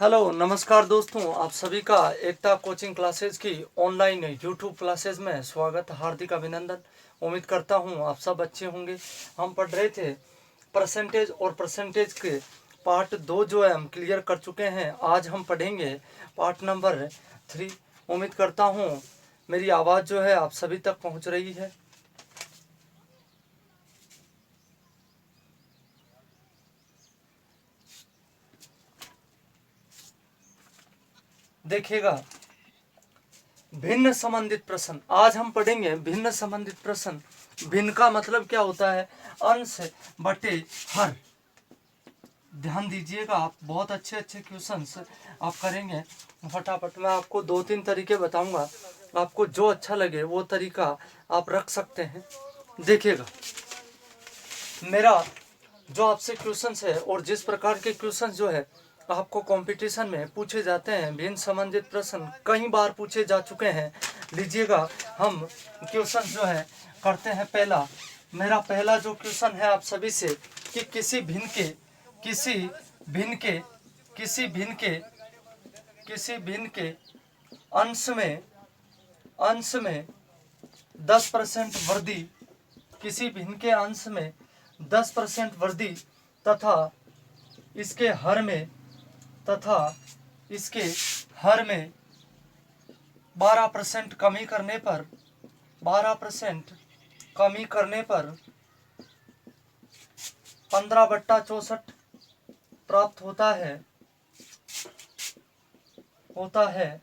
Hello नमस्कार दोस्तों, आप सभी का एकता कोचिंग क्लासेस की ऑनलाइन यूट्यूब क्लासेस में स्वागत, हार्दिक अभिनंदन। उम्मीद करता हूं आप सब अच्छे होंगे। हम पढ़ रहे थे परसेंटेज और परसेंटेज के पार्ट 2 जो है हम क्लियर कर चुके हैं। आज हम पढ़ेंगे पार्ट नंबर 3। उम्मीद करता हूं मेरी आवाज़ जो है आप सभी तक पहुंच रही है। देखिएगा, भिन्न संबंधित प्रश्न आज हम पढ़ेंगे। भिन्न संबंधित प्रश्न, भिन्न का मतलब क्या होता है? अंश बटे हर। ध्यान दीजिएगा, आप बहुत अच्छे अच्छे क्वेश्चंस आप करेंगे। फटाफट मैं आपको 2-3 तरीके बताऊंगा, आपको जो अच्छा लगे वो तरीका आप रख सकते हैं। देखिएगा, मेरा जो आपसे क्वेश्चंस है और जिस प्रकार के क्वेश्चंस जो है आपको कंपटीशन में पूछे जाते हैं, भिन्न संबंधित प्रश्न कई बार पूछे जा चुके हैं। लीजिएगा, हम क्वेश्चन जो है करते हैं। मेरा पहला जो क्वेश्चन है आप सभी से कि किसी भिन्न के अंश में 10% वृद्धि, किसी भिन्न के अंश में 10% वृद्धि तथा इसके हर में 12% कमी करने पर 15/64 प्राप्त होता है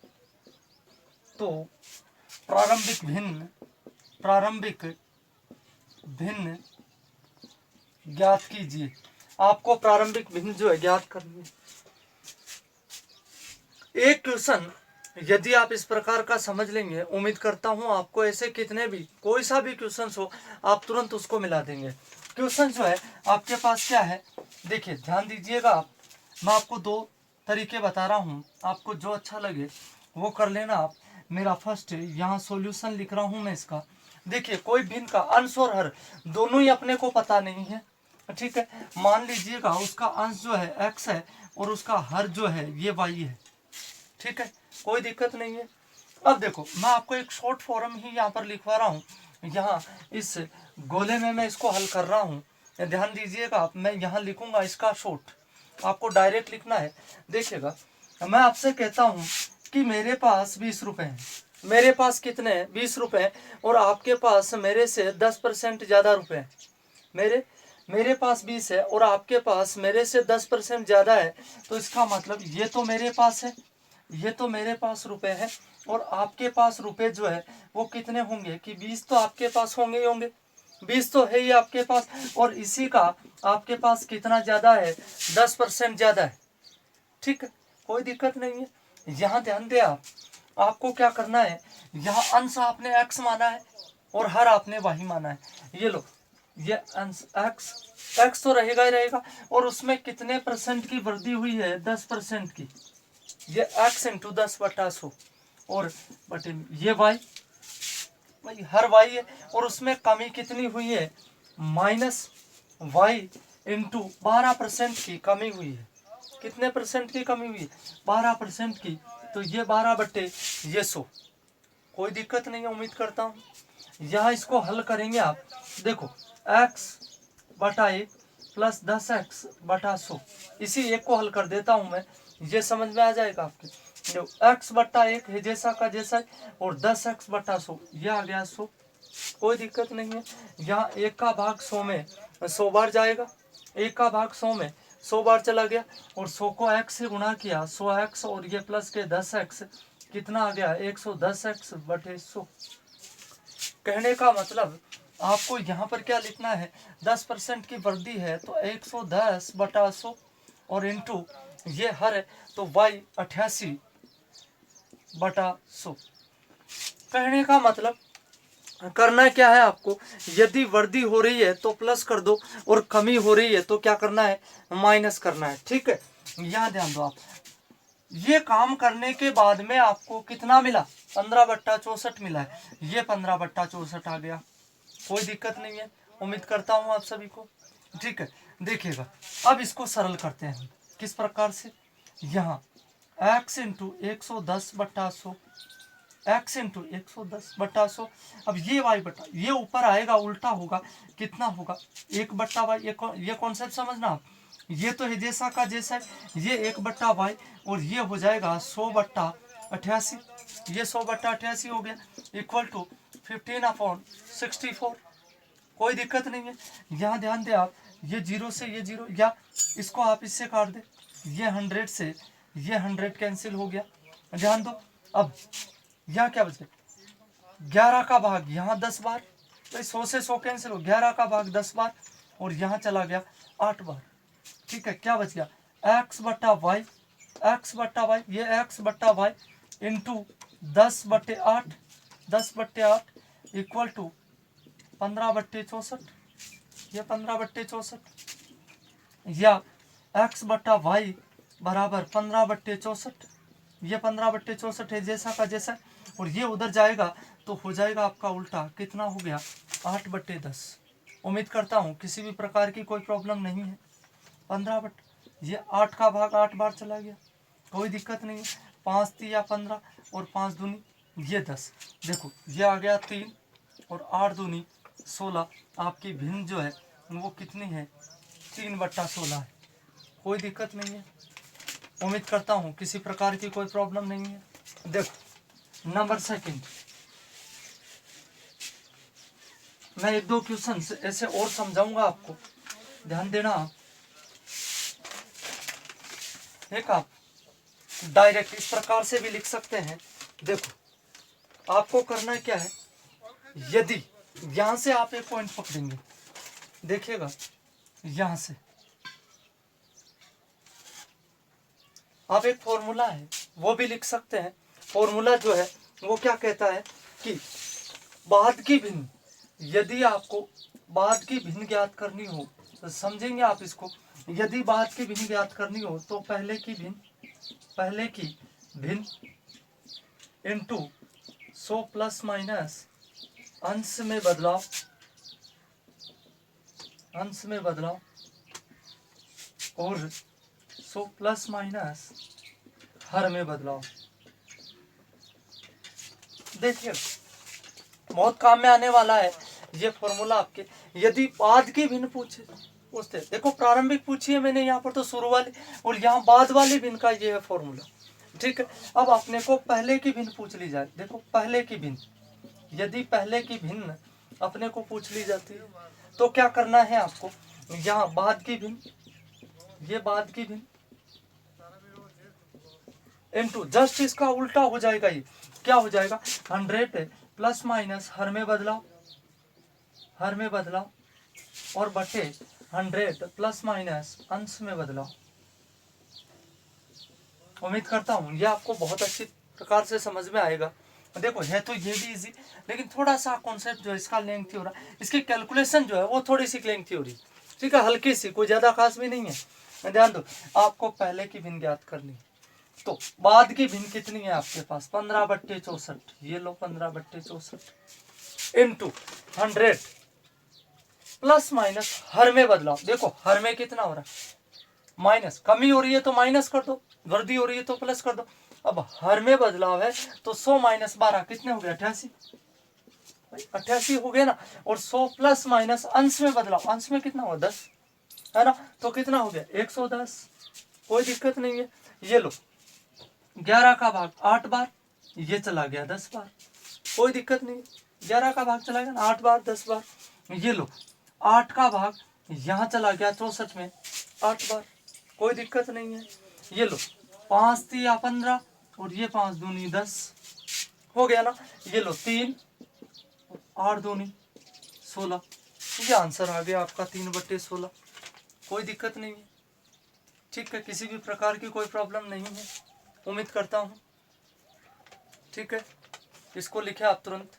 तो प्रारंभिक भिन्न ज्ञात कीजिए। आपको प्रारंभिक भिन्न जो है ज्ञात करनी है। एक क्वेश्चन यदि आप इस प्रकार का समझ लेंगे, उम्मीद करता हूं आपको ऐसे कितने भी कोई सा भी क्वेश्चन हो आप तुरंत उसको मिला देंगे। क्वेश्चन जो है आपके पास क्या है, देखिए ध्यान दीजिएगा। मैं आपको 2 तरीके बता रहा हूं, आपको जो अच्छा लगे वो कर लेना। आप मेरा फर्स्ट यहाँ सॉल्यूशन लिख रहा हूं मैं इसका। देखिए, कोई भिन्न का अंश और हर दोनों ही अपने को पता नहीं है, ठीक है। मान लीजिएगा उसका अंश जो है x है और उसका हर जो है ये y है, ठीक है, कोई दिक्कत नहीं है। अब देखो, मैं आपको एक शॉर्ट फॉर्म ही यहाँ पर लिखवा रहा हूँ। यहाँ इस गोले में मैं इसको हल कर रहा हूँ। ध्यान दीजिएगा, मैं यहाँ लिखूंगा इसका शॉर्ट, आपको डायरेक्ट लिखना है। देखिएगा, मैं आपसे कहता हूँ कि मेरे पास 20 रुपए हैं। मेरे पास कितने हैं? 20 रुपए। और आपके पास मेरे से 10% ज़्यादा रुपए हैं। मेरे पास 20 है और आपके पास मेरे से 10% ज़्यादा है, तो इसका मतलब ये तो मेरे पास है, ये तो मेरे पास रुपए है और आपके पास रुपए जो है वो कितने होंगे कि 20 तो आपके पास होंगे ही होंगे। 20 तो है ही आपके पास, और इसी का आपके पास कितना ज़्यादा है? 10% ज़्यादा है, ठीक है, कोई दिक्कत नहीं है। यहाँ ध्यान दे, आपको क्या करना है, यहाँ अंश आपने x माना है और हर आपने y माना है। ये लो, ये अंश x तो रहेगा ही रहेगा, और उसमें कितने परसेंट की वृद्धि हुई है? 10% की। ये x इंटू 10/100 और बटे ये y, भाई हर y है, और उसमें कमी कितनी हुई है? -y इंटू 12% की कमी हुई है। कितने परसेंट की कमी हुई? 12% की। तो ये 12/100। कोई दिक्कत नहीं है, उम्मीद करता हूँ। यहाँ इसको हल करेंगे आप। देखो, x/1 प्लस 10x/100, इसी एक को हल कर देता हूँ मैं, ये समझ में आ जाएगा आपके। x/1 है जैसा का जैसा, और 10x/100 ये आ गया 100। कोई दिक्कत नहीं है। यहाँ 1 का भाग 100 में 100 बार जाएगा, 1 का भाग 100 में 100 बार चला गया, और 100 को x से गुणा किया, 100x और ये प्लस के 10x, कितना आ गया? 110x/100। कहने का मतलब आपको यहाँ पर क्या लिखना है? 10% की वृद्धि है तो 110/100, और इंटू ये हर है तो y 88/100। कहने का मतलब करना क्या है आपको, यदि वृद्धि हो रही है तो प्लस कर दो, और कमी हो रही है तो क्या करना है? माइनस करना है, ठीक है। यहाँ ध्यान दो आप, ये काम करने के बाद में आपको कितना मिला? 15/64 मिला है। ये 15/64 आ गया। कोई दिक्कत नहीं है, उम्मीद करता हूँ आप सभी को, ठीक है। देखिएगा, अब इसको सरल करते हैं किस प्रकार से। यहाँ x इंटू 110/100, x इंटू 110/100। अब ये y बटा, ये ऊपर आएगा उल्टा होगा, कितना होगा 1/y। ये कॉन्सेप्ट समझना आप, ये तो है जैसा का जैसा, ये 1/y और ये हो जाएगा 100/88, ये 100/88 हो गया, इक्वल टू 15/64। कोई दिक्कत नहीं है। यहाँ ध्यान दे आप, ये 0 से ये 0, या इसको आप इससे काट दे, ये 100 से ये 100 कैंसिल हो गया। ध्यान दो, अब यहाँ क्या बचे, 11 का भाग यहाँ 10 बार, भाई 100 से 100 कैंसिल हो, 11 का भाग 10 बार और यहाँ चला गया 8 बार। ठीक है, क्या बच गया, x/y, x/y, ये x/y इंटू 10/8, 10/8 इक्वल टू 15/64, ये 15/64, या x/y बराबर 15/64, ये 15/64 है जैसा का जैसा, और ये उधर जाएगा तो हो जाएगा आपका उल्टा, कितना हो गया 8/10। उम्मीद करता हूँ किसी भी प्रकार की कोई प्रॉब्लम नहीं है। 15 ये 8 का भाग 8 बार चला गया, कोई दिक्कत नहीं है। 5 तिया 15 और 5 दूनी ये 10, देखो ये आ गया 3 और 8 दूनी 16। आपकी भिन्न जो है वो कितनी है, 3/16 है, कोई दिक्कत नहीं है। उम्मीद करता हूँ किसी प्रकार की कोई प्रॉब्लम नहीं है। देखो नंबर सेकंड, मैं 1-2 क्वेश्चन ऐसे और समझाऊंगा आपको, ध्यान देना आप। एक आप डायरेक्ट इस प्रकार से भी लिख सकते हैं। देखो आपको करना क्या है, यदि यहां से आप एक पॉइंट पकड़ेंगे, देखिएगा यहां से आप एक फॉर्मूला है वो भी लिख सकते हैं। फॉर्मूला जो है वो क्या कहता है कि बाद की भिन्न, यदि आपको बाद की भिन्न ज्ञात करनी हो तो समझेंगे आप इसको, यदि बाद की भिन्न ज्ञात करनी हो तो पहले की भिन्न इंटू 100 प्लस माइनस अंश में बदलाव, और 100 प्लस माइनस हर में बदलाव। देखिए बहुत काम में आने वाला है ये फॉर्मूला आपके। यदि बाद की भिन्न पूछते, देखो प्रारंभिक पूछी है मैंने यहाँ पर तो शुरू वाली, और यहाँ बाद वाली भिन्न का ये है फॉर्मूला। ठीक है, अब अपने को पहले की भिन्न पूछ ली जाए। देखो पहले की भिन्न, यदि पहले की भिन्न अपने को पूछ ली जाती है तो क्या करना है आपको, यहाँ बाद की भिन्न, ये बाद की भिन्न इनटू जस्ट इसका उल्टा हो जाएगा, ये क्या हो जाएगा 100 प्लस माइनस हर में बदलाव और बटे 100 प्लस माइनस अंश में बदलाव। उम्मीद करता हूँ ये आपको बहुत अच्छी प्रकार से समझ में आएगा। देखो है तो ये भी इजी, लेकिन थोड़ा सा कॉन्सेप्ट जो है इसका लेंथी हो रहा है, इसकी कैलकुलेशन जो है वो थोड़ी सी लेंथी हो रही है। ठीक है, हल्की सी, कोई ज़्यादा खास भी नहीं है। ध्यान दो, आपको पहले की भिन्न ज्ञात करनी है तो बाद की भिन्न कितनी है आपके पास 15/64, ये लो 15/64 इंटू 100 प्लस माइनस हर में बदलाव। देखो हर में कितना हो रहा है, माइनस, कमी हो रही है तो माइनस कर दो, वृद्धि हो रही है तो प्लस कर दो। अब हर में बदलाव है तो 100 माइनस 12 कितने हो गए 88, 88 हो गए ना। और 100 प्लस माइनस अंश में बदलाव, अंश में कितना हुआ 10 है ना, तो कितना हो गया 110। कोई दिक्कत नहीं है। ये लो 11 का भाग 8 बार, ये चला गया 10 बार, कोई दिक्कत नहीं। 11 का भाग चला गया ना 8 बार 10 बार। ये लो 8 का भाग यहाँ चला गया 64 में 8 बार, कोई दिक्कत नहीं है। ये लो 5 तिया 15 और ये 5 दूनी 10 हो गया ना। ये लो 3 8 दूनी 16, ये आंसर आ गया आपका 3/16। कोई दिक्कत नहीं है। ठीक है, किसी भी प्रकार की कोई प्रॉब्लम नहीं है, उम्मीद करता हूँ। ठीक है, इसको लिखे आप तुरंत,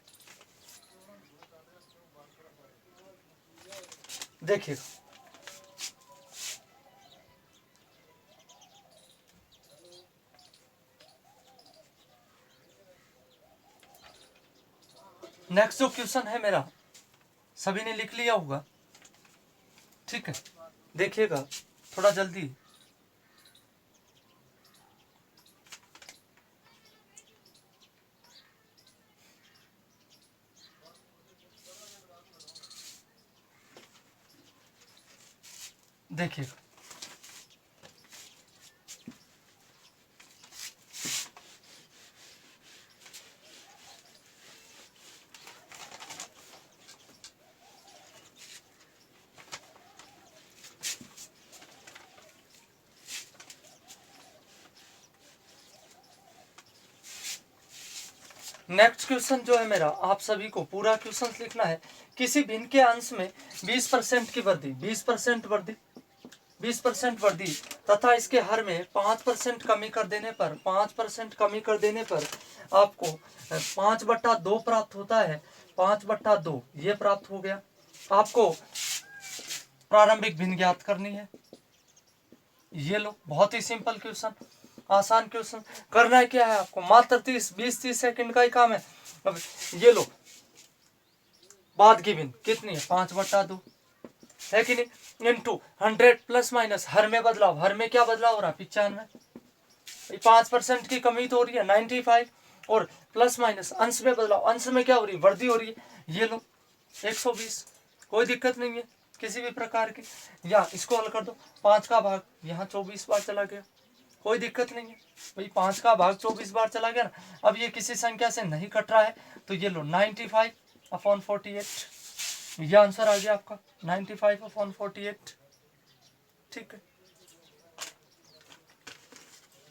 देखिए नेक्स्ट जो क्वेश्चन है मेरा, सभी ने लिख लिया होगा। ठीक है, देखिएगा थोड़ा जल्दी। देखिए नेक्स्ट क्वेश्चन जो है मेरा, आप सभी को पूरा क्वेश्चन लिखना है। किसी भिन्न के अंश में 20% की वृद्धि, 20% वृद्धि, 20% वृद्धि तथा इसके हर में 5% कमी कर देने पर, 5% कमी कर देने पर आपको 5/2 प्राप्त होता है। 5/2 ये प्राप्त हो गया। आपको प्रारंभिक भिन्न ज्ञात करनी है। ये लो, बहुत ही सिंपल क्वेश्चन, आसान क्वेश्चन। करना है क्या है आपको, मात्र 20-30 सेकंड का ही काम है। अब ये लो, बाद की भिन्न कितनी है, 5/2 है कि नहीं, इंटू 100 प्लस माइनस हर में बदलाव, हर में क्या बदलाव हो रहा है, 95, 5% की कमी तो हो रही है 95, और प्लस माइनस अंश में बदलाव, अंश में क्या हो रही है, वृद्धि हो रही है। ये लो 120, कोई दिक्कत नहीं है किसी भी प्रकार की। या इसको हल कर दो, 5 का भाग यहाँ 24 बार चला गया, कोई दिक्कत नहीं है भाई, 5 का भाग 24 बार चला गया ना। अब ये किसी संख्या से नहीं कट रहा है तो ये लो 95/48, ये आंसर आ गया आपका 95/48। ठीक है,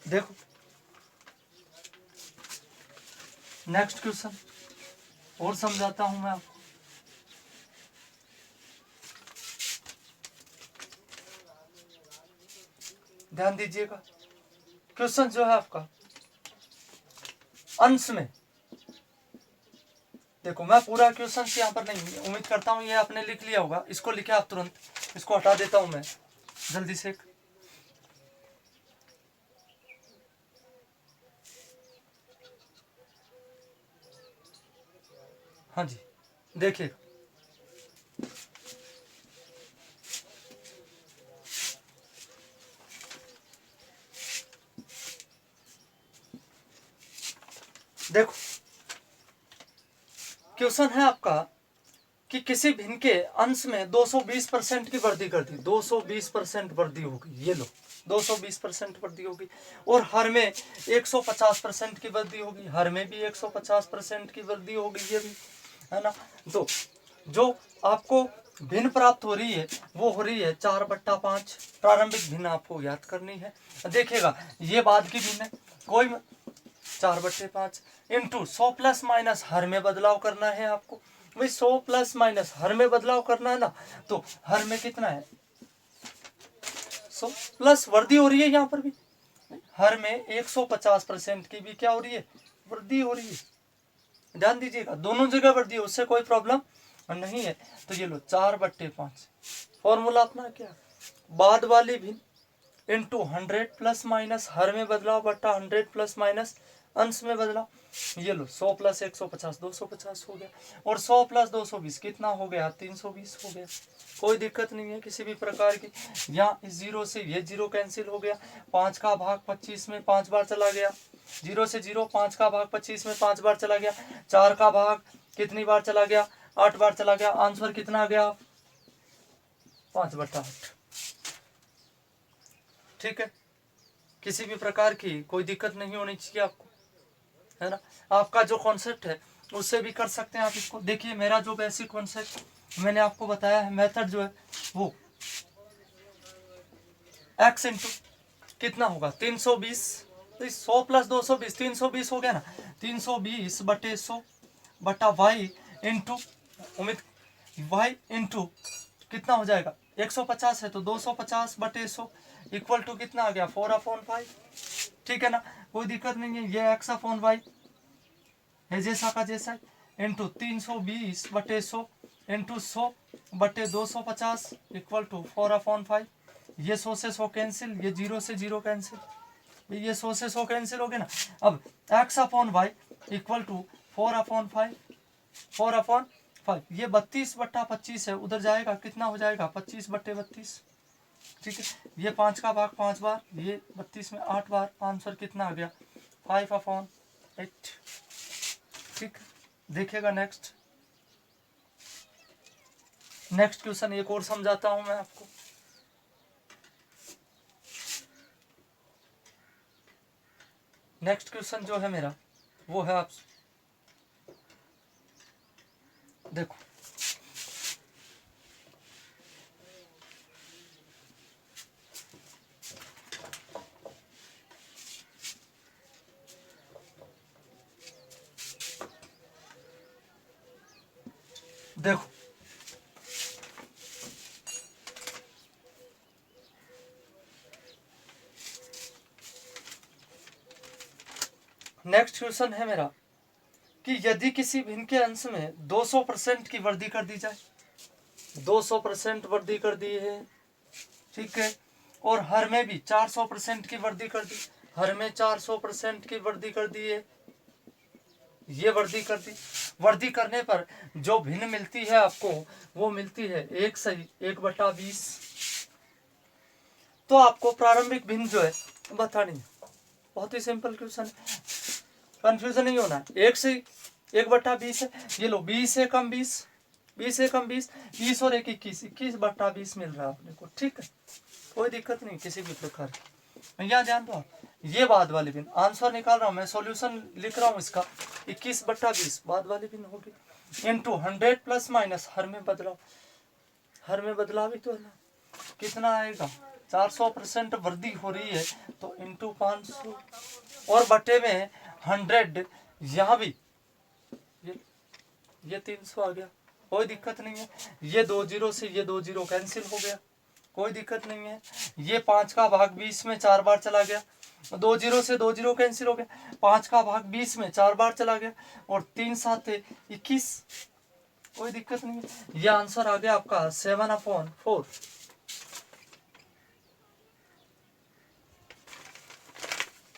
देखो नेक्स्ट क्वेश्चन और समझाता हूं मैं आपको। ध्यान दीजिएगा, क्वेश्चन जो है आपका अंश में, देखो मैं पूरा क्वेश्चन यहाँ पर नहीं, उम्मीद करता हूँ ये आपने लिख लिया होगा। इसको लिखे आप तुरंत, इसको हटा देता हूं मैं जल्दी से। हाँ जी, देखिए देखो क्वेश्चन है आपका कि किसी भिन्न के अंश में 220% की वृद्धि कर दी, 220% वृद्धि होगी। ये लो 220% वृद्धि होगी, और हर में 150% की वृद्धि होगी, हर में भी 150% की वृद्धि होगी, ये भी है ना। तो जो आपको भिन्न प्राप्त हो रही है वो हो रही है 4/5। प्रारंभिक भिन्न आपको याद करनी है। देखिएगा ये बाद की भिन्न है, कोई 4/5 इंटू 100 प्लस माइनस हर में बदलाव करना है आपको। भाई 100 प्लस माइनस हर में बदलाव करना है ना, तो हर में कितना है 100 प्लस वृद्धि हो रही है, यहाँ पर भी हर में 150% की भी क्या हो रही है, वृद्धि हो रही है। ध्यान दीजिएगा दोनों जगह वृद्धि है, उससे कोई प्रॉब्लम नहीं है। तो ये लो 4/5, फॉर्मूला अपना क्या, बाद वाली भी इंटू 100 प्लस माइनस हर में बदलाव बट्टा 100 प्लस माइनस अंश में बदलाव। ये लो 100 प्लस 150 250 हो गया, और 100 प्लस 220 कितना हो गया, 320 हो गया। कोई दिक्कत नहीं है किसी भी प्रकार की। यहाँ इस जीरो से ये जीरो कैंसिल हो गया, 5 का भाग 25 में 5 बार चला गया, जीरो से जीरो, 5 का भाग 25 में 5 बार चला गया, 4 का भाग कितनी बार चला गया, 8 बार चला गया। आंसर कितना आ गया, 5/8। ठीक है, किसी भी प्रकार की कोई दिक्कत नहीं होनी चाहिए आपको, है ना। आपका जो कॉन्सेप्ट है उससे भी कर सकते हैं आप इसको। देखिए मेरा जो बेसिक कॉन्सेप्ट मैंने आपको बताया है, मेथड जो है वो x इंटू कितना होगा 320, तो 100 प्लस 220 320 हो गया ना, 320/100 बटा y इंटू उम्मीद y इंटू कितना हो जाएगा, 150 है तो 250/100 इक्वल टू कितना आ गया 4/5। ठीक है ना, कोई दिक्कत नहीं है। ये x/y है जैसा का जैसा इंटू 320/100 इंटू 100/250 इक्वल टू 4/5। ये 100 से 100 कैंसिल, ये 0 से 0 कैंसिल, ये 100 से 100 कैंसिल हो गया ना। अब x/y इक्वल टू 4/5, 4/5 ये 32/25 है, उधर जाएगा कितना हो जाएगा 25/32। ठीक है, ये 5 का भाग 5 बार, ये 32 में 8 बार, आंसर कितना आ गया 5/8। ठीक, देखिएगा नेक्स्ट क्वेश्चन एक और समझाता हूं मैं आपको। नेक्स्ट क्वेश्चन जो है मेरा वो है, आप देखो देखो नेक्स्ट क्वेश्चन है मेरा कि यदि किसी भिन्न के अंश में 200% की वृद्धि कर दी जाए, 200% वृद्धि कर दी है, ठीक है, और हर में भी 400% की वृद्धि कर दी, हर में 400% की वृद्धि कर दी है, ये वृद्धि कर दी। वृद्धि करने पर जो भिन्न मिलती है आपको वो मिलती है 1/20। तो आपको प्रारंभिक भिन्न जो है बतानी है। बहुत ही सिंपल क्वेश्चन है, कंफ्यूजन नहीं होना है। 1/20 है, ये लो 20 है कम 20, 20 है कम 20, 20 और 1 21, 21/20 मिल रहा है अपने को, ठीक है, कोई दिक्कत नहीं किसी भी प्रकार की। यहाँ ध्यान दो आप, ये बाद वाली भिन्न आंसर निकाल रहा हूँ मैं, सॉल्यूशन लिख रहा हूँ इसका, 21/20 बाद वाली भिन्न होगी, इंटू 100 प्लस माइनस हर में बदलाव, हर में बदलाव ही तो है ना, कितना आएगा 400% वृद्धि हो रही है तो इंटू 500 और बटे में 100, यहाँ भी ये 300 आ गया, कोई दिक्कत नहीं है। ये 2 0 से ये 2 0 कैंसिल हो गया, कोई दिक्कत नहीं है। ये 5 का भाग 20 में 4 बार चला गया, 2 0 से 2 0 कैंसिल हो गया, 5 का भाग 20 में 4 बार चला गया, और 3 7 21, कोई दिक्कत नहीं है। ये आंसर आ गया आपका 7/4।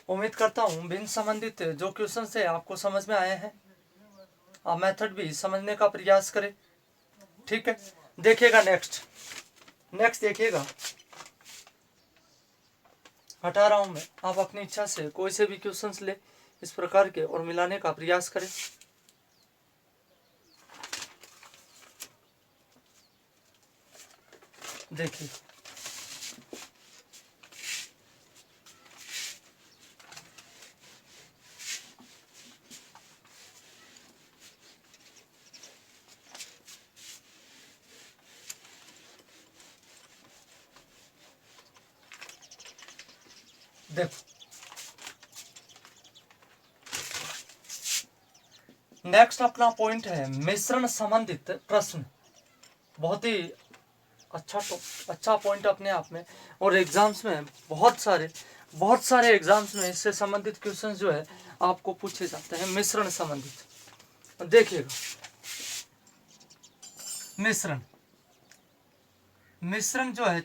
उम्मीद करता हूँ भिन्न संबंधित जो क्वेश्चन है आपको समझ में आए हैं, आप मेथड भी समझने का प्रयास करें, ठीक है। देखिएगा नेक्स्ट देखिएगा, हटा रहा हूं मैं, आप अपनी इच्छा से कोई से भी क्वेश्चंस ले इस प्रकार के और मिलाने का प्रयास करें। देखिए देखो नेक्स्ट अपना पॉइंट है मिश्रण संबंधित प्रश्न, बहुत ही अच्छा पॉइंट अपने आप में, और एग्जाम्स में बहुत सारे एग्जाम्स में इससे संबंधित क्वेश्चन जो है आपको पूछे जाते हैं मिश्रण संबंधित। देखिएगा मिश्रण जो है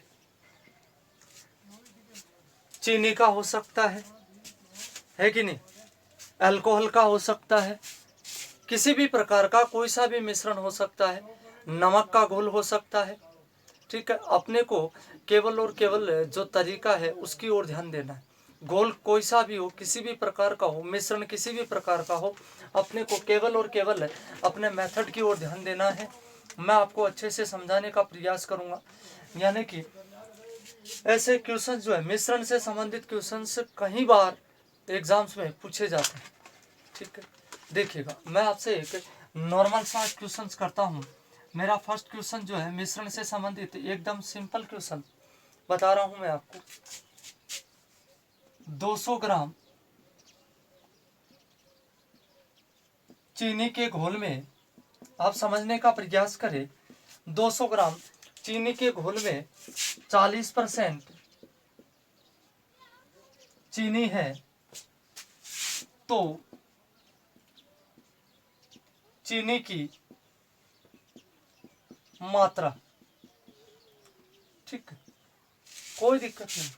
चीनी का हो सकता है कि नहीं, अल्कोहल का हो सकता है, किसी भी प्रकार का कोई सा भी मिश्रण हो सकता है, नमक का घोल हो सकता है, ठीक है। अपने को केवल और केवल जो तरीका है उसकी ओर ध्यान देना है। घोल कोई सा भी हो, किसी भी प्रकार का हो, मिश्रण किसी भी प्रकार का हो, अपने को केवल और केवल अपने मेथड की ओर ध्यान देना है। मैं आपको अच्छे से समझाने का प्रयास करूंगा, यानी कि ऐसे क्वेश्चन जो है मिश्रण से संबंधित क्वेश्चन कई बार एग्जाम्स में पूछे जाते हैं, ठीक है। देखिएगा मैं आपसे एक नॉर्मल सा क्वेश्चन करता हूँ। मेरा फर्स्ट क्वेश्चन जो है मिश्रण से संबंधित एकदम सिंपल क्वेश्चन बता रहा हूँ मैं आपको। 200 ग्राम चीनी के घोल में, आप समझने का प्रयास करें, 200 ग्राम चीनी के घोल में 40% चीनी है, तो चीनी की मात्रा, ठीक है, कोई दिक्कत नहीं।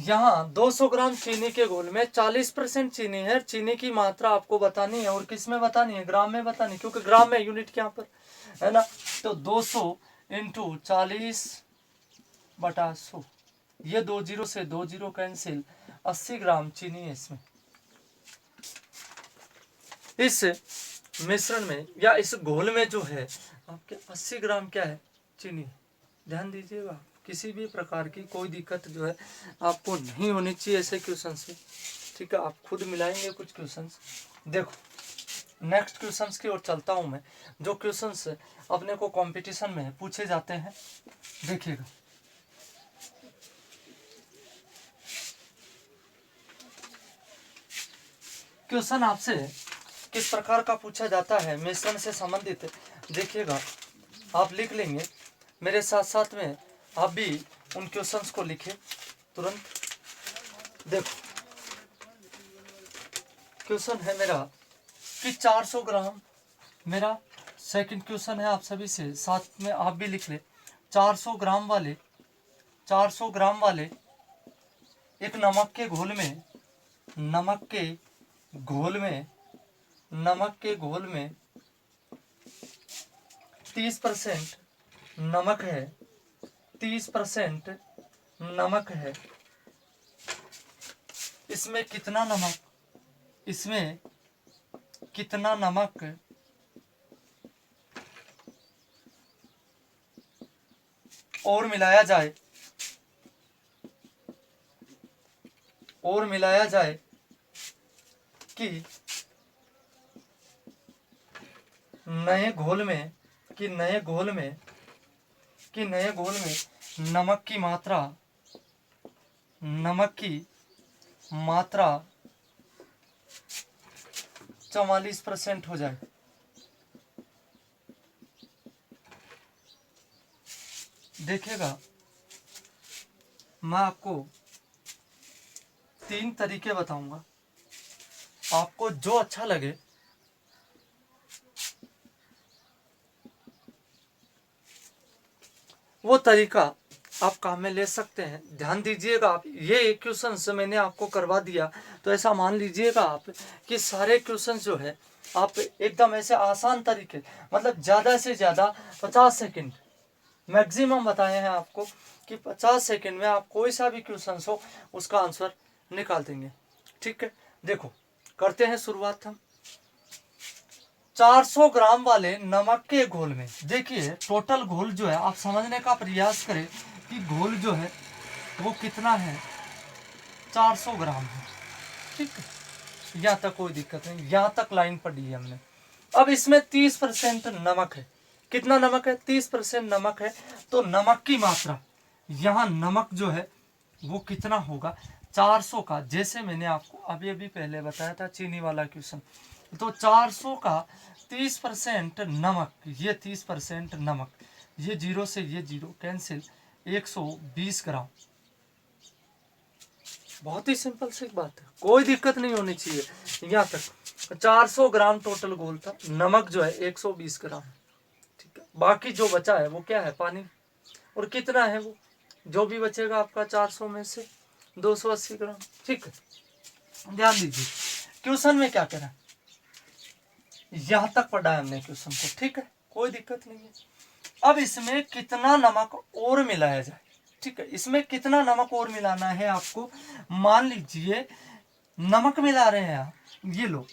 यहाँ 200 ग्राम चीनी के घोल में 40% चीनी है, चीनी की मात्रा आपको बतानी है, और किस में बतानी है, ग्राम में बतानी है, क्योंकि ग्राम में यूनिट यहाँ पर है ना। तो 200 इंटू 40/100, ये 2 0 से 2 0 कैंसिल, 80 ग्राम चीनी है इसमें। इस मिश्रण में या इस घोल में जो है आपके 80 ग्राम क्या है, चीनी। ध्यान दीजिएगा किसी भी प्रकार की कोई दिक्कत जो है आपको नहीं होनी चाहिए ऐसे क्वेश्चन से। ठीक है, आप खुद मिलाएंगे कुछ क्वेश्चंस। देखो नेक्स्ट क्वेश्चंस की ओर चलता हूँ मैं, जो क्वेश्चंस अपने को कंपटीशन में पूछे जाते हैं। देखिएगा, क्वेश्चन आपसे किस प्रकार का पूछा जाता है मिश्रण से संबंधित। देखिएगा, आप लिख लेंगे, मेरे साथ साथ में आप भी उन क्वेश्चंस को लिखें तुरंत। देखो क्वेश्चन है मेरा कि 400 ग्राम, मेरा सेकंड क्वेश्चन है आप सभी से, साथ में आप भी लिख ले। 400 ग्राम वाले 400 ग्राम वाले एक नमक के घोल में, नमक के घोल में, नमक के घोल में 30% नमक है, 30% नमक है। इसमें कितना नमक, इसमें कितना नमक और मिलाया जाए, और मिलाया जाए कि नए घोल में, कि नए घोल में, कि नए घोल में नमक की मात्रा, नमक की मात्रा 44% हो जाए। देखिएगा, मैं आपको 3 तरीके बताऊंगा, आपको जो अच्छा लगे वो तरीका आप काम में ले सकते हैं। ध्यान दीजिएगा, आप ये एक क्वेश्चन से मैंने आपको करवा दिया तो ऐसा मान लीजिएगा आप कि सारे क्वेश्चन जो है आप एकदम ऐसे आसान तरीके, मतलब ज़्यादा से ज़्यादा 50 सेकंड मैक्सिमम बताए हैं आपको कि 50 सेकंड में आप कोई सा भी क्वेश्चन हो उसका आंसर निकाल देंगे। ठीक है, देखो करते हैं शुरुआत हम। 400 ग्राम वाले नमक के घोल में, देखिए टोटल घोल जो है आप समझने का प्रयास करें कि घोल जो है वो कितना है, 400 ग्राम है। ठीक है, यहाँ तक कोई दिक्कत नहीं, यहाँ तक लाइन पढ़ी है हमने। अब इसमें 30% नमक है। कितना नमक है? 30% नमक है। तो नमक की मात्रा, यहाँ नमक जो है वो कितना होगा 400 का, जैसे मैंने आपको अभी अभी पहले बताया था चीनी वाला क्वेश्चन। तो 400 का 30% नमक, ये 30% नमक, ये जीरो से ये जीरो कैंसिल, 120 ग्राम। बहुत ही सिंपल सी बात है, कोई दिक्कत नहीं होनी चाहिए। यहाँ तक 400 ग्राम टोटल घोल था, नमक जो है 120 ग्राम। ठीक है, बाकी जो बचा है वो क्या है? पानी। और कितना है वो जो भी बचेगा आपका 400 में से 280 ग्राम। ठीक है, ध्यान दीजिए क्वेश्चन में क्या करा, यहां तक पढ़ा है हमने क्वेश्चन को। ठीक है, कोई दिक्कत नहीं है। अब इसमें कितना नमक और मिलाया जाए। ठीक है, इसमें कितना नमक और मिलाना है आपको। मान लीजिए नमक मिला रहे हैं आप, ये लो,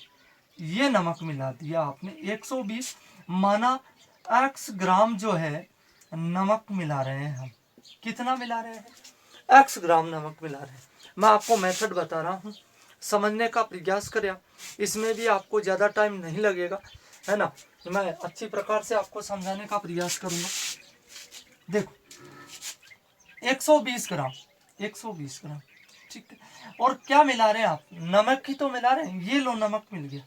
ये नमक मिला दिया आपने 120, माना x ग्राम जो है नमक मिला रहे हैं हम। कितना मिला रहे हैं? x ग्राम नमक मिला रहे हैं। मैं आपको मेथड बता रहा हूँ, समझने का प्रयास करें। इसमें भी आपको ज़्यादा टाइम नहीं लगेगा, है ना। मैं अच्छी प्रकार से आपको समझाने का प्रयास करूँगा। देखो 120 ग्राम, 120 ग्राम। ठीक है, और क्या मिला रहे हैं आप? नमक ही तो मिला रहे हैं। ये लो नमक मिल गया,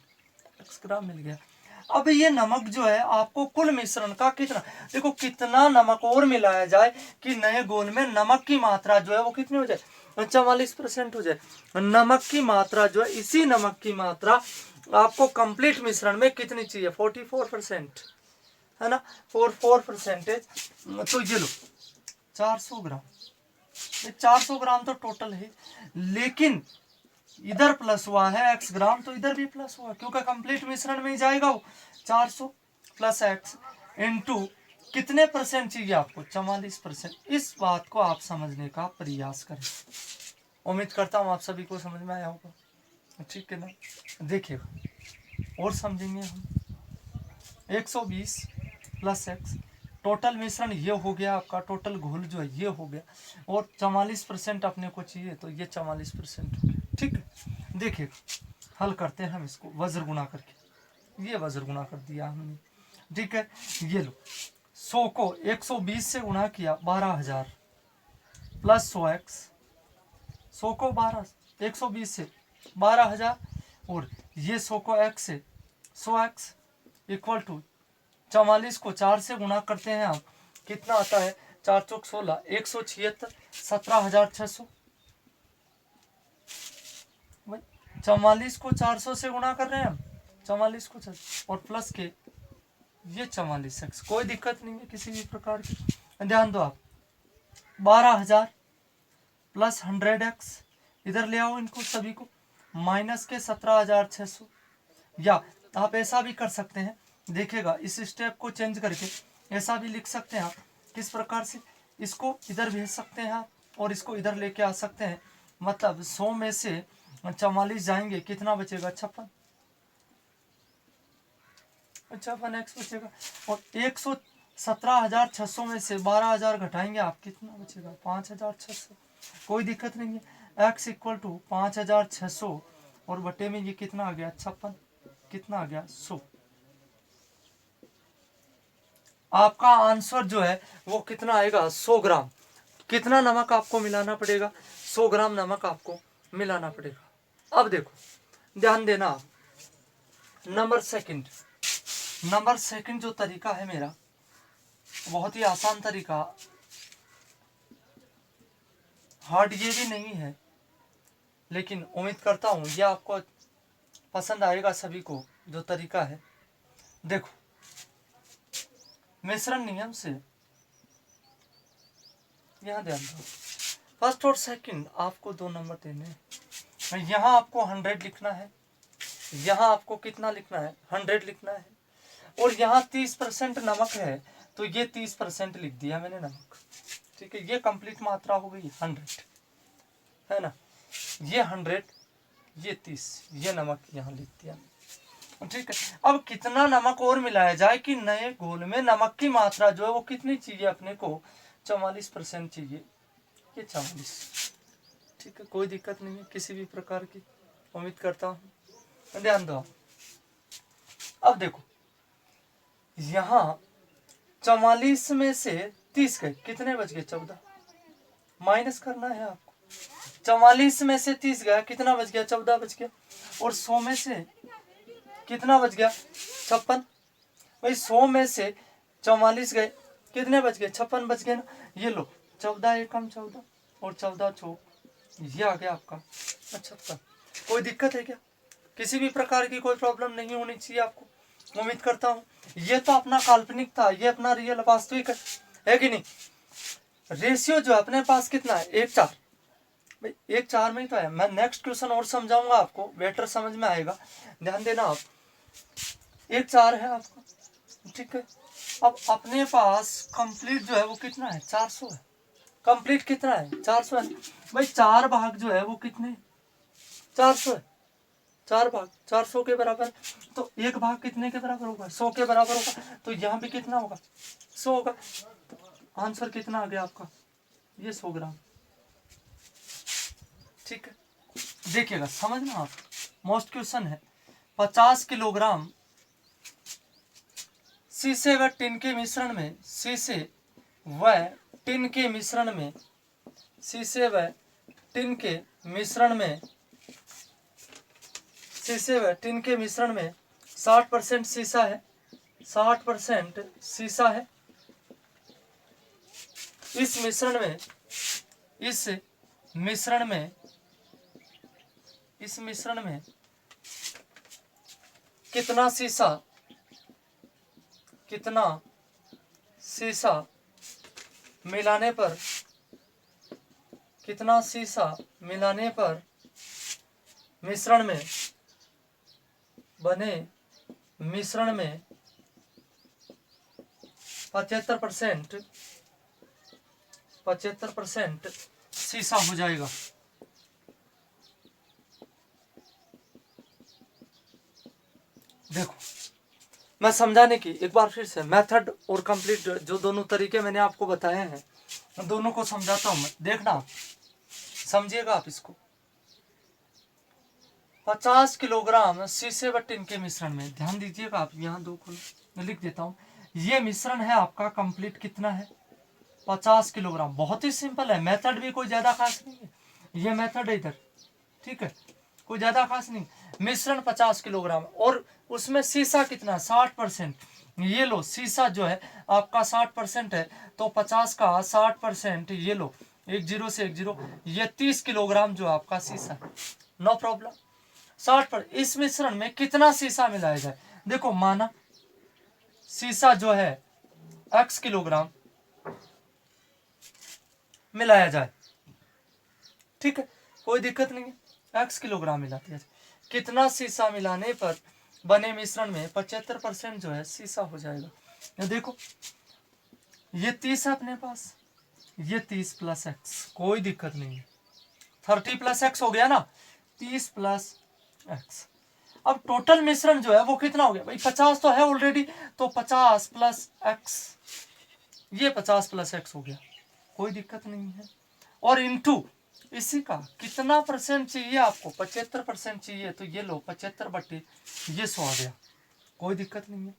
10 ग्राम मिल गया। अब ये नमक जो है आपको कुल मिश्रण का कितना, देखो कितना नमक और मिलाया जाए कि नए घोल में नमक की मात्रा जो है वो कितनी हो जाए? 44% हो जाए। नमक की मात्रा जो है, इसी नमक की मात्रा आपको कंप्लीट मिश्रण में कितनी चाहिए? 44%, है ना। 44%। तो ये लो 400 ग्राम, 400 ग्राम तो टोटल है, लेकिन इधर प्लस हुआ है x ग्राम, तो इधर भी प्लस हुआ क्योंकि कंप्लीट मिश्रण में ही जाएगा वो। 400 प्लस x इंटू कितने परसेंट चाहिए आपको? 44%। इस बात को आप समझने का प्रयास करें। उम्मीद करता हूँ आप सभी को समझ में आया होगा। ठीक है ना, देखिएगा और समझेंगे हम। 120 प्लस x टोटल मिश्रण ये हो गया आपका, टोटल घोल जो है ये हो गया, और 44% अपने को चाहिए, तो ये 44% हो गया। ठीक है, देखिए हल करते हैं हम इसको वज्र गुणा करके, ये वज्र गुणा कर दिया हमने। ठीक है, ये लो 100 को 120 से गुणा किया 12,000 प्लस 100x, 100 को 120 से 12,000, और ये 100 को x से 100x इक्वल टू 44 को 4 से गुणा करते हैं आप, कितना आता है, 4 चौक 16, 176, 17,600। 44 को 400 से गुणा कर रहे हैं हम, 44 को 4 और प्लस के ये 44x, कोई दिक्कत नहीं है किसी भी प्रकार की। ध्यान दो आप, 12,000 प्लस 100x, इधर ले आओ इनको सभी को, माइनस के 17,600, या आप ऐसा भी कर सकते हैं, देखिएगा इस स्टेप को चेंज करके ऐसा भी लिख सकते हैं आप, किस प्रकार से, इसको इधर भेज सकते हैं आप और इसको इधर लेके आ सकते हैं, मतलब 100 में से 44 जाएंगे, कितना बचेगा, 56, 56x बचेगा, और 117,600 में से 12,000 घटाएंगे आप, कितना बचेगा, 5,600, कोई दिक्कत नहीं है। x इक्वल टू 5,600 और बटे में ये कितना आ गया, 56, कितना आ गया, 100। आपका आंसर जो है वो कितना आएगा, 100 ग्राम। कितना नमक आपको मिलाना पड़ेगा, 100 ग्राम नमक आपको मिलाना पड़ेगा। अब देखो ध्यान देना आप, नंबर सेकंड जो तरीका है मेरा, बहुत ही आसान तरीका, हार्ड ये भी नहीं है, लेकिन उम्मीद करता हूँ ये आपको पसंद आएगा सभी को जो तरीका है। देखो मिश्रण नियम से यहाँ ध्यान दो, फर्स्ट और सेकंड आपको 2 नंबर देने हैं। यहाँ आपको 100 लिखना है, यहाँ आपको कितना लिखना है, 100 लिखना है, और यहाँ 30% नमक है तो ये 30% लिख दिया मैंने नमक। ठीक है, ये कंप्लीट मात्रा हो गई 100, है ना, ये 100, ये 30, ये नमक यहाँ लिख दिया। ठीक है, अब कितना नमक और मिलाया जाए कि नए घोल में नमक की मात्रा जो है वो कितनी चाहिए अपने को, 44% चाहिए, ये 44। ठीक है, कोई दिक्कत नहीं है किसी भी प्रकार की, उम्मीद करता हूँ। ध्यान दो, अब देखो यहाँ 44 में से 30 गए, कितने बच गए, 14, माइनस करना है आपको। 44 में से 30 गया, कितना बच गया, 14 बच गया, और 100 में से कितना बच गया, 56, भाई 100 में से 44 गए, कितने बच गए, 56 बच गए ना, ये लो 14 एकम 14 और 14 चौक, ये आ गया आपका 75। कोई दिक्कत है क्या, किसी भी प्रकार की कोई प्रॉब्लम नहीं होनी चाहिए आपको, उम्मीद करता हूँ। ये तो अपना काल्पनिक था, ये अपना रियल वास्तविक है कि नहीं। रेशियो जो अपने पास कितना है, 1:4, भाई 1:4 में ही तो है। मैं नेक्स्ट क्वेश्चन और समझाऊंगा आपको, बेटर समझ में आएगा, ध्यान देना आप। 1:4 है आपका, ठीक है। अब अपने पास कंप्लीट जो है वो कितना है, 400 है। कंप्लीट कितना है, 400 है। भाई 4 भाग जो है वो कितने, 400 है। 4 भाग 400 के बराबर, तो 1 भाग कितने के बराबर होगा, 100 के बराबर होगा, तो यहाँ भी कितना होगा, 100 होगा। आंसर कितना आ गया आपका, ये 100 ग्राम। ठीक है, देखिएगा समझना आप, मोस्ट क्वेश्चन है। 50 किलोग्राम शीशे व टिन के मिश्रण में, शीशे व टिन के मिश्रण में, शीशे व टिन के मिश्रण में, शीशे व टिन के मिश्रण में 60% शीशा है, 60% शीशा है। इस मिश्रण में, इस मिश्रण में, इस मिश्रण में कितना शीशा, कितना शीशा मिलाने पर, कितना शीशा मिलाने पर मिश्रण में बने, मिश्रण में 75% शीशा हो जाएगा। देखो मैं समझाने की एक बार फिर से मेथड और कंप्लीट जो दोनों तरीके मैंने आपको बताए हैं दोनों को समझाता हूं मैं, देखना आप समझिएगा आप इसको। 50 किलोग्राम शीशे व टिन के मिश्रण में, ध्यान दीजिएगा आप, यहाँ दो को मैं लिख देता हूँ। ये मिश्रण है आपका कंप्लीट कितना है 50 किलोग्राम। बहुत ही सिंपल है, मेथड भी कोई ज्यादा खास नहीं है, ये मेथड है इधर, ठीक है, कोई ज्यादा खास नहीं। मिश्रण 50 किलोग्राम और उसमें शीशा कितना 60%। ये लो शीशा जो है आपका 60% है, तो 50 का 60%, ये लो एक जीरो से एक जीरो, ये 30 किलोग्राम जो आपका शीशा है। No problem. 60 पर इस मिश्रण में कितना शीशा मिलाया जाए, देखो माना शीशा जो है x किलोग्राम मिलाया जाए, ठीक है, कोई दिक्कत नहीं है, x किलोग्राम मिला दिया जाए। कितना शीशा मिलाने पर बने मिश्रण में 75% जो है शीशा हो जाएगा। ये देखो ये 30 है अपने पास, ये 30 प्लस एक्स, कोई दिक्कत नहीं है, 30 प्लस एक्स हो गया ना, 30 प्लस एक्स। अब टोटल मिश्रण जो है वो कितना हो गया भाई, 50 तो है ऑलरेडी, तो 50 प्लस एक्स, ये 50 प्लस एक्स हो गया, कोई दिक्कत नहीं है। और इनटू इसी का कितना परसेंट चाहिए आपको, 75% चाहिए, तो ये लो 75 बट्टे ये 100 आ गया, कोई दिक्कत नहीं है।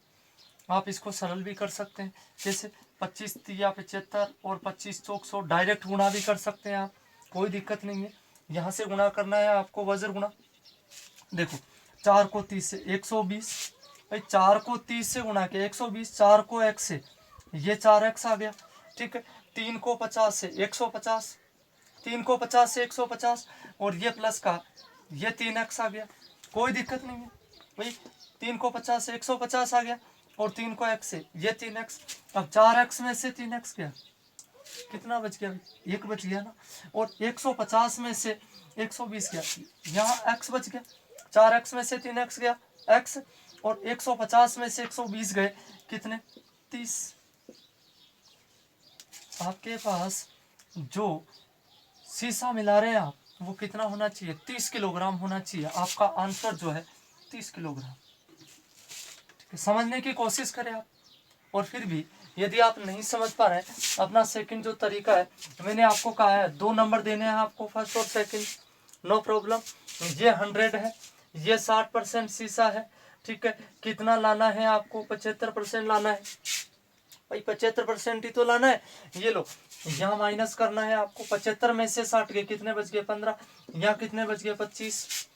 आप इसको सरल भी कर सकते हैं, जैसे 25 तिया 75 और 25 चौक 100, डायरेक्ट गुणा भी कर सकते हैं आप, कोई दिक्कत नहीं है। यहाँ से गुणा करना है आपको, वज्र गुणा, देखो 4 को 30 से 120, भाई 4 को 30 से गुणा के 120, 4 को x से ये 4x आ गया, ठीक है, 3 को 50 से 150, 3 को 50 से 150, और ये प्लस का ये 3x आ गया, कोई दिक्कत नहीं है भाई, 3 को 50 से 150 आ गया, और 3 को x से ये 3x। अब 4x में से 3x गया, कितना बच गया, एक बच गया ना, और 150 में से 120 गया, यहाँ x बच गया, 4x में से 3x गया x, और 150 में से 120 गए कितने 30। आपके पास जो शीशा मिला रहे हैं आप वो कितना होना चाहिए, 30 किलोग्राम होना चाहिए, आपका आंसर जो है 30 किलोग्राम। ठीक है, समझने की कोशिश करें आप। और फिर भी यदि आप नहीं समझ पा रहे हैं, अपना सेकंड जो तरीका है मैंने आपको कहा है, 2 नंबर देने हैं आपको, फर्स्ट और सेकंड, नो प्रॉब्लम। ये 100 है, ये 60% शीशा है, ठीक है, कितना लाना है आपको, 75% लाना है भाई, 75% ही तो लाना है। ये लो यहाँ माइनस करना है आपको, 75 में से 60 गए कितने बच गए 15, यहाँ कितने बच गए 25,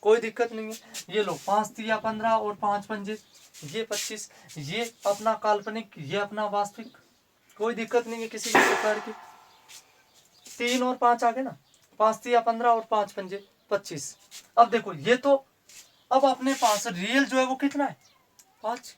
कोई दिक्कत नहीं है। ये लो 5 तिया 15 और 5 पंजे ये 25, ये अपना काल्पनिक ये अपना वास्तविक, कोई दिक्कत नहीं है किसी भी प्रकार की। 3 और 5 आ गए ना, 5 तिया 15 और 5 पंजे 25। अब देखो ये तो अब अपने पास रियल जो है वो कितना है 5,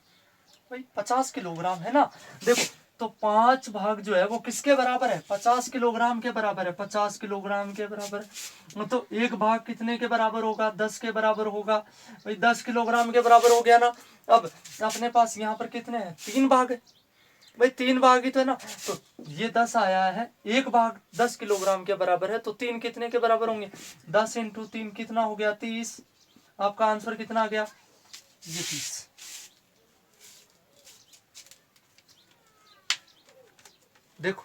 भाई 50 किलोग्राम है ना, देखो तो 5 भाग जो है वो किसके बराबर है, 50 किलोग्राम के बराबर है, 50 किलोग्राम के बराबर है, तो एक भाग कितने के बराबर होगा, 10 के बराबर होगा, भाई 10 किलोग्राम के बराबर हो गया ना। अब अपने पास यहाँ पर कितने हैं 3 भाग है, भाई 3 भाग ही तो है ना, तो ये 10 आया है, एक भाग 10 किलोग्राम के बराबर है, तो 3 कितने के बराबर होंगे, 10 इंटू 3 कितना हो गया 30, आपका आंसर कितना आ गया ये 30। देखो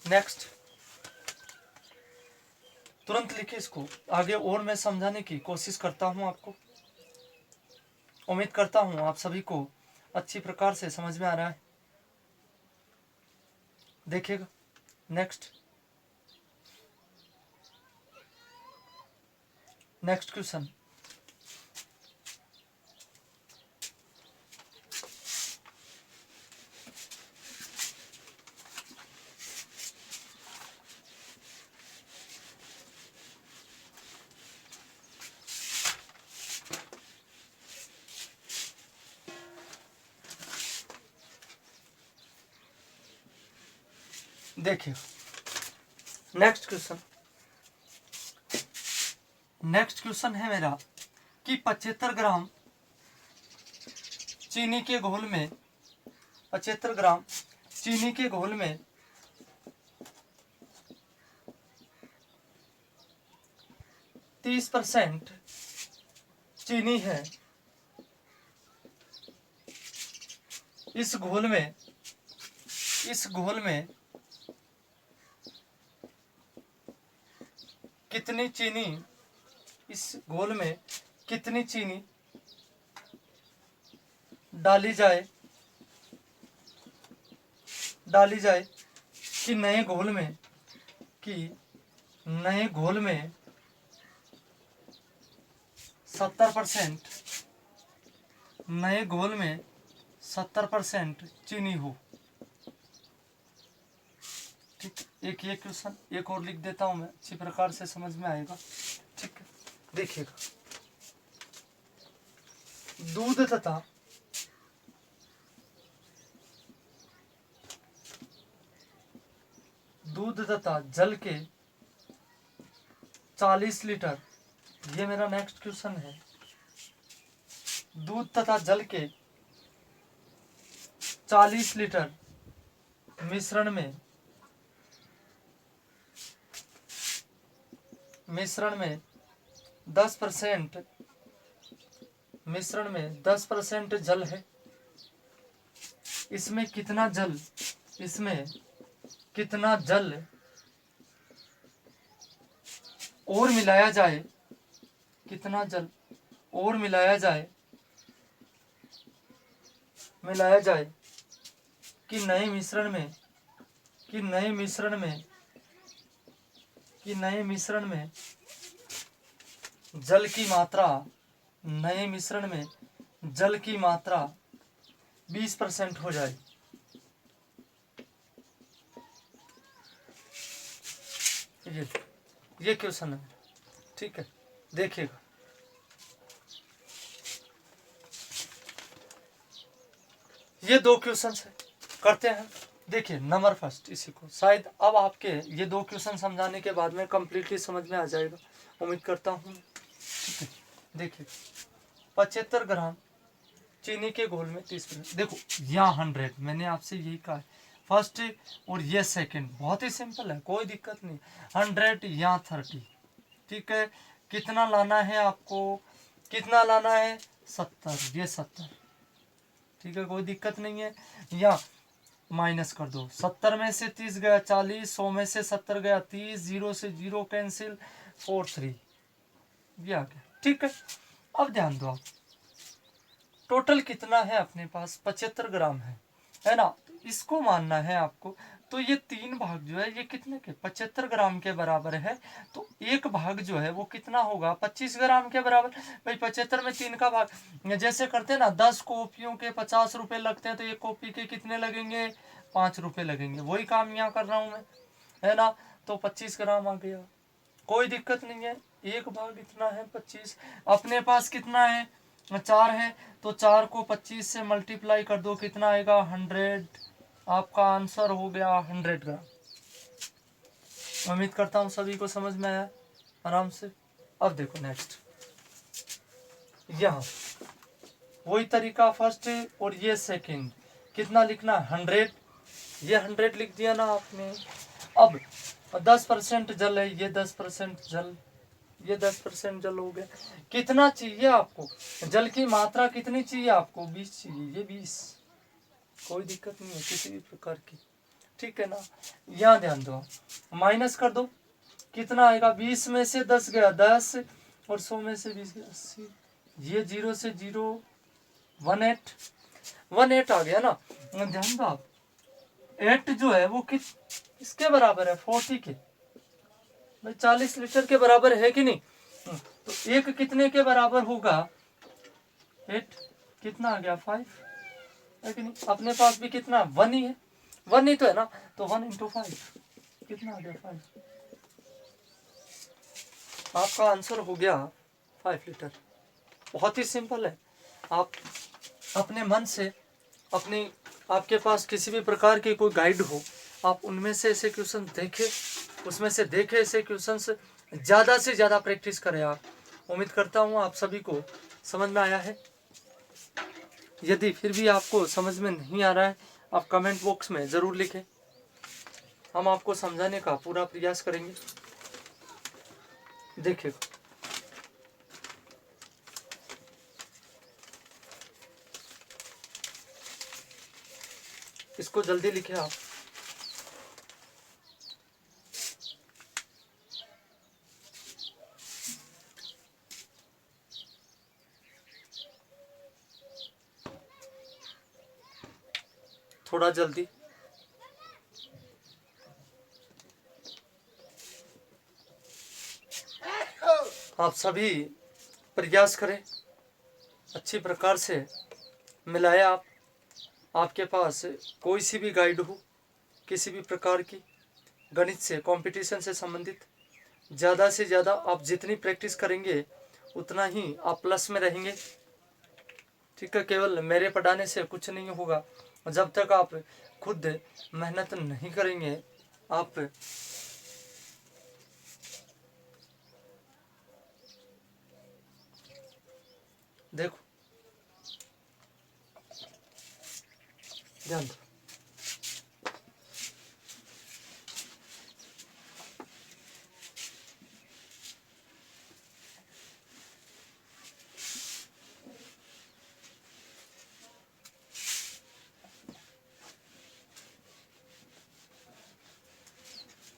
नेक्स्ट, तुरंत लिखिए इसको, आगे और मैं समझाने की कोशिश करता हूं आपको, उम्मीद करता हूं आप सभी को अच्छी प्रकार से समझ में आ रहा है। देखिएगा नेक्स्ट, नेक्स्ट क्वेश्चन, देखिए नेक्स्ट क्वेश्चन, नेक्स्ट क्वेश्चन है मेरा कि 75 ग्राम चीनी के घोल में, 75 ग्राम चीनी के घोल में 30% चीनी है, इस घोल में कितनी चीनी, इस घोल में कितनी चीनी डाली जाए कि नए घोल में 70%, नए घोल में 70% चीनी हो। ठीक, एक ये क्वेश्चन एक और लिख देता हूं मैं, अच्छी प्रकार से समझ में आएगा। ठीक है, देखिएगा, दूध तथा जल के 40 लीटर, ये मेरा नेक्स्ट क्वेश्चन है। दूध तथा जल के 40 लीटर मिश्रण में 10% जल है। इसमें कितना जल और मिलाया जाए, कि नए मिश्रण में जल की मात्रा 20% हो जाए। ये क्वेश्चन है। ठीक है, देखिएगा, ये 2 क्वेश्चन है, करते हैं। देखिए, नंबर फर्स्ट, इसी को शायद अब आपके ये 2 क्वेश्चन समझाने के बाद में कंप्लीटली समझ में आ जाएगा, उम्मीद करता हूँ। ठीक है, देखिए, 75 ग्राम चीनी के घोल में 30%। देखो, यहाँ 100, मैंने आपसे यही कहा है, फर्स्ट और ये सेकंड बहुत ही सिंपल है, कोई दिक्कत नहीं। 100 यहाँ 30। ठीक है, कितना लाना है आपको, 70, ये 70। ठीक है, कोई दिक्कत नहीं है। या माइनस कर दो, 70 में से 30 गया 40, 100 में से 70 गया 30, 0 से 0 कैंसिल, 43, ये आ गया। ठीक है, अब ध्यान दो आप, टोटल कितना है अपने पास, 75 ग्राम है ना। इसको मानना है आपको, तो ये 3 भाग जो है ये कितने के, 75 ग्राम के बराबर है। तो एक भाग जो है वो कितना होगा, 25 ग्राम के बराबर। भाई 75 में 3 का भाग, जैसे करते हैं ना, 10 कॉपियों के 50 रुपए लगते हैं, तो एक कॉपी के कितने लगेंगे, 5 रुपए लगेंगे। वही काम यहाँ कर रहा हूँ मैं, है ना। तो 25 ग्राम आ गया, कोई दिक्कत नहीं है। एक भाग इतना है 25, अपने पास कितना है, 4 है, तो 4 को 25 से मल्टीप्लाई कर दो, कितना आएगा, 100। आपका आंसर हो गया 100 ग्राम। उम्मीद करता हूँ सभी को समझ में आया आराम से। अब देखो नेक्स्ट, यहाँ वही तरीका, फर्स्ट और ये सेकंड, कितना लिखना, 100, ये 100 लिख दिया ना आपने। अब 10% जल है, ये 10% जल, ये 10% जल हो गया। कितना चाहिए आपको, जल की मात्रा कितनी चाहिए आपको, 20 चाहिए, ये 20, कोई दिक्कत नहीं है किसी भी प्रकार की। ठीक है ना, यहाँ ध्यान दो, माइनस कर दो, कितना आएगा, 20 में से 10 गया 10, और 100 में से 20 गया 80, ये 0 से 0, 18 आ गया ना। ध्यान दो आप, 8 जो है वो किसके बराबर है, 40 के, भाई 40 लीटर के बराबर है कि नहीं। तो एक कितने के बराबर होगा, 8, कितना आ गया, 5 है कि नहीं। अपने पास भी कितना, 1 ही है, 1 ही तो है ना, तो 1 × 5 कितना आ गया, 5। आपका आंसर हो गया 5 लीटर। बहुत ही सिंपल है। आप अपने मन से, आपके पास किसी भी प्रकार की कोई गाइड हो, आप उनमें से ऐसे क्वेश्चन देखें, उसमें से देखें ऐसे क्वेश्चंस, ज़्यादा से ज़्यादा प्रैक्टिस करें आप। उम्मीद करता हूँ आप सभी को समझ में आया है। यदि फिर भी आपको समझ में नहीं आ रहा है, आप कमेंट बॉक्स में ज़रूर लिखें, हम आपको समझाने का पूरा प्रयास करेंगे। देखिए, इसको जल्दी लिखे आप। थोड़ा जल्दी। आप सभी प्रयास करें, अच्छी प्रकार से मिलाए आप। आपके पास कोई सी भी गाइड हो किसी भी प्रकार की गणित से, कंपटीशन से संबंधित, ज़्यादा से ज़्यादा आप जितनी प्रैक्टिस करेंगे उतना ही आप प्लस में रहेंगे। ठीक है, केवल मेरे पढ़ाने से कुछ नहीं होगा। जब तक आप खुद मेहनत नहीं करेंगे, आप देखो ध्यान दो।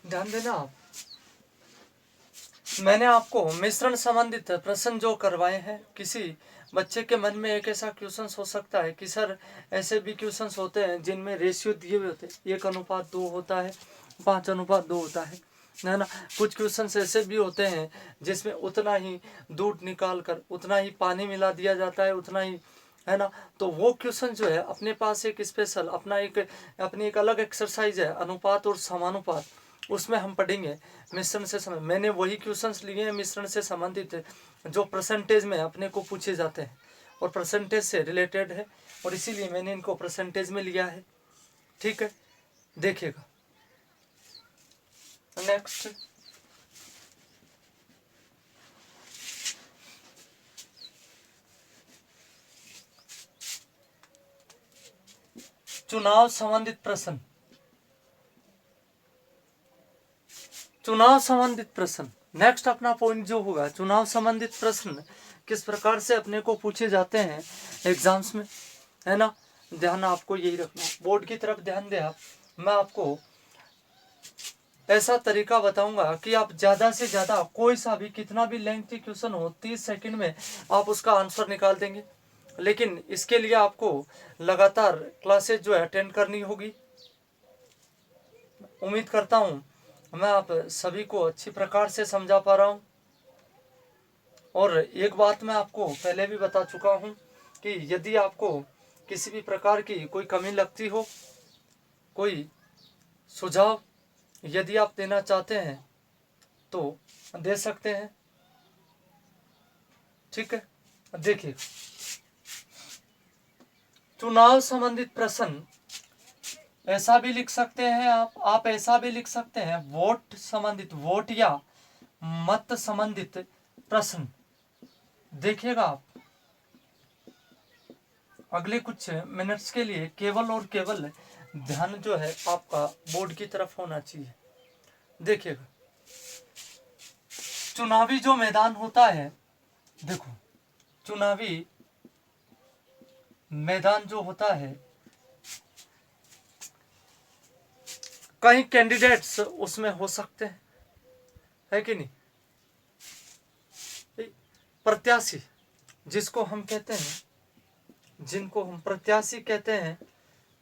ध्यान देना आप। मैंने आपको मिश्रण संबंधित प्रश्न जो करवाए हैं, किसी बच्चे के मन में एक ऐसा क्वेश्चन हो सकता है कि सर ऐसे भी क्वेश्चन होते हैं जिनमें रेशियो दिए हुए होते हैं, 1:2 होता है, 5:2 होता है ना। कुछ क्वेश्चन ऐसे भी होते हैं जिसमें उतना ही दूध निकाल कर उतना ही पानी मिला दिया जाता है, उतना ही, है ना। तो वो क्वेश्चन जो है अपने पास एक स्पेशल अपनी एक अलग एक्सरसाइज है, अनुपात और समानुपात, उसमें हम पढ़ेंगे मिश्रण से संबंधित। मैंने वही क्वेश्चंस लिए हैं मिश्रण से संबंधित जो परसेंटेज में अपने को पूछे जाते हैं और परसेंटेज से रिलेटेड है, और इसीलिए मैंने इनको परसेंटेज में लिया है। ठीक है, देखिएगा नेक्स्ट। चुनाव संबंधित प्रश्न, चुनाव संबंधित प्रश्न नेक्स्ट अपना पॉइंट जो होगा। चुनाव संबंधित प्रश्न किस प्रकार से अपने को पूछे जाते हैं एग्जाम्स में, है ना। ध्यान आपको यही रखना, बोर्ड की तरफ ध्यान दे आप। मैं आपको ऐसा तरीका बताऊंगा कि आप ज़्यादा से ज़्यादा कोई सा भी कितना भी लेंथी क्वेश्चन हो 30 सेकंड में आप उसका आंसर निकाल देंगे। लेकिन इसके लिए आपको लगातार क्लासेज जो है अटेंड करनी होगी। उम्मीद करता हूँ मैं आप सभी को अच्छी प्रकार से समझा पा रहा हूँ। और एक बात मैं आपको पहले भी बता चुका हूँ कि यदि आपको किसी भी प्रकार की कोई कमी लगती हो, कोई सुझाव यदि आप देना चाहते हैं तो दे सकते हैं। ठीक है, देखिए चुनाव संबंधित प्रश्न ऐसा भी लिख सकते हैं आप ऐसा भी लिख सकते हैं वोट संबंधित, वोट या मत संबंधित प्रश्न। देखिएगा आप अगले कुछ मिनट्स के लिए केवल और केवल ध्यान जो है आपका बोर्ड की तरफ होना चाहिए। देखिएगा चुनावी जो मैदान होता है, देखो चुनावी मैदान जो होता है, कई कैंडिडेट्स उसमें हो सकते हैं, है कि नहीं। प्रत्याशी जिसको हम कहते हैं, जिनको हम प्रत्याशी कहते हैं,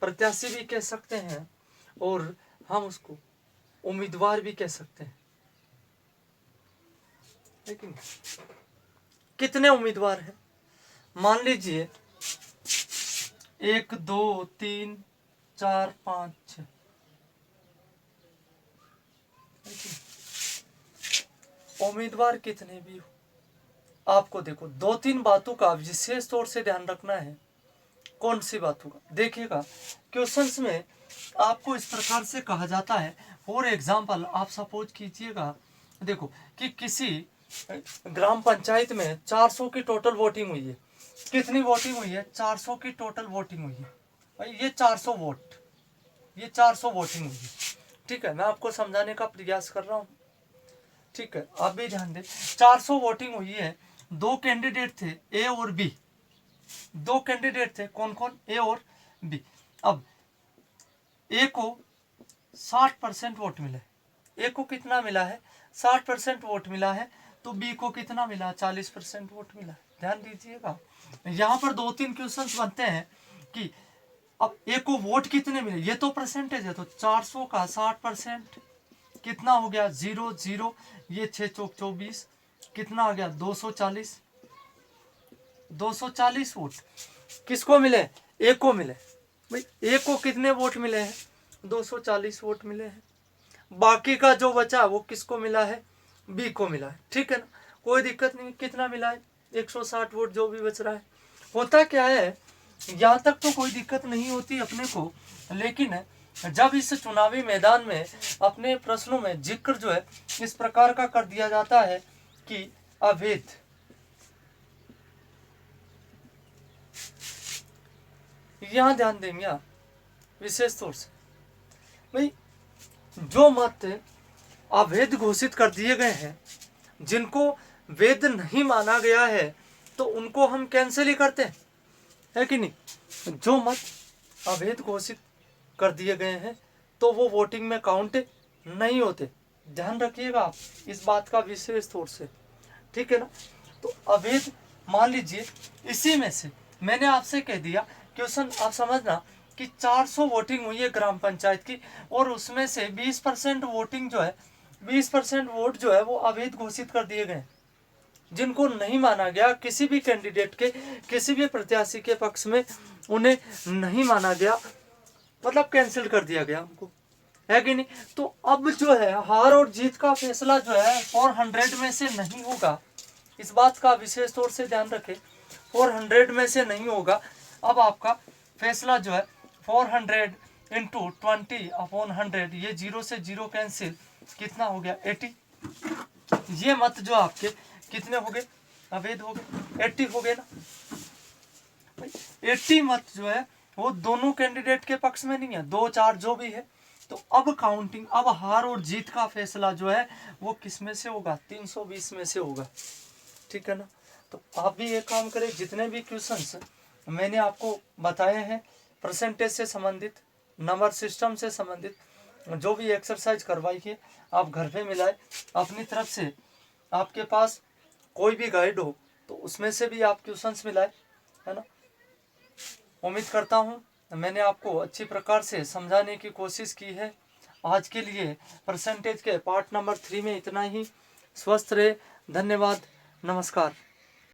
प्रत्याशी भी कह सकते हैं और हम उसको उम्मीदवार भी कह सकते हैं, लेकिन कितने उम्मीदवार हैं। मान लीजिए 1 2 3 4 5 6, उम्मीदवार कितने भी हो, आपको देखो 2-3 बातों का विशेष तौर से ध्यान रखना है। कौन सी बातों का, देखिएगा क्वेश्चंस में आपको इस प्रकार से कहा जाता है। फॉर एग्जाम्पल आप सपोज कीजिएगा, देखो कि किसी ग्राम पंचायत में 400 की टोटल वोटिंग हुई है। कितनी वोटिंग हुई है? 400 की टोटल वोटिंग हुई है भाई। ये 400 वोट, ये 400 वोटिंग हुई है। ठीक है, मैं आपको समझाने का प्रयास कर रहा हूँ। ठीक है, आप भी ध्यान दें। 400 वोटिंग हुई है, 2 कैंडिडेट थे ए और बी, 2 कैंडिडेट थे। कौन कौन? ए और बी। अब ए को 60% वोट मिले, ए को कितना मिला है 60% वोट मिला है, तो बी को कितना मिला 40% वोट मिला। ध्यान दीजिएगा, यहाँ पर 2-3 क्वेश्चंस बनते हैं कि अब ए को वोट कितने मिले, ये तो परसेंटेज है, तो 400 का 60% कितना हो गया 0 0, ये 6 चौक 24, कितना आ गया 240 वोट किसको मिले, ए को मिले। भाई ए को कितने वोट मिले हैं 240 वोट मिले हैं, बाकी का जो बचा वो किसको मिला है, बी को मिला है। ठीक है ना, कोई दिक्कत नहीं, कितना मिला है 160 वोट जो भी बच रहा है। होता क्या है, यहाँ तक तो कोई दिक्कत नहीं होती अपने को, लेकिन जब इस चुनावी मैदान में अपने प्रश्नों में जिक्र जो है इस प्रकार का कर दिया जाता है कि अवैध, यहाँ ध्यान देंगे आप विशेष तौर से, भाई जो मत अवैध घोषित कर दिए गए हैं, जिनको वैध नहीं माना गया है, तो उनको हम कैंसिल ही करते हैं, है कि नहीं। जो मत अवैध घोषित कर दिए गए हैं तो वो वोटिंग में काउंट नहीं होते, ध्यान रखिएगा आप इस बात का विशेष तौर से। ठीक है ना, तो अवैध मान लीजिए, इसी में से मैंने आपसे कह दिया क्वेश्चन, आप समझना कि 400 वोटिंग हुई है ग्राम पंचायत की, और उसमें से 20% वोटिंग जो है 20% वोट जो है वो अवैध घोषित कर दिए गए, जिनको नहीं माना गया, किसी भी कैंडिडेट के, किसी भी प्रत्याशी के पक्ष में उन्हें नहीं माना गया, मतलब कैंसिल कर दिया गया हमको, है कि नहीं। तो अब जो है हार और जीत का फैसला जो है 400 में से नहीं होगा, इस बात का विशेष तौर से ध्यान रखें, 400 में से नहीं होगा। अब आपका फैसला जो है 400 इंटू 20/100, ये 0 से 0 कैंसिल, कितना हो गया 80। ये मत जो आपके कितने हो गए, अवैध हो गए, 80 हो गए ना। 80 मत जो है वो दोनों कैंडिडेट के पक्ष में नहीं है, 2-4 जो भी है। तो अब काउंटिंग, अब हार और जीत का फैसला जो है वो किस में से होगा, 320 में से होगा। ठीक है ना, तो आप भी एक काम करें, जितने भी क्वेश्चंस मैंने आपको बताए हैं परसेंटेज से संबंधित, नंबर सिस्टम से संबंधित, जो भी एक्सरसाइज करवाई है आप घर पे मिलाए, अपनी तरफ से आपके पास कोई भी गाइड हो तो उसमें से भी आप क्वेश्चंस मिलाए, है ना। उम्मीद करता हूँ मैंने आपको अच्छी प्रकार से समझाने की कोशिश की है। आज के लिए परसेंटेज के पार्ट नंबर 3 में इतना ही। स्वस्थ रहे, धन्यवाद, नमस्कार।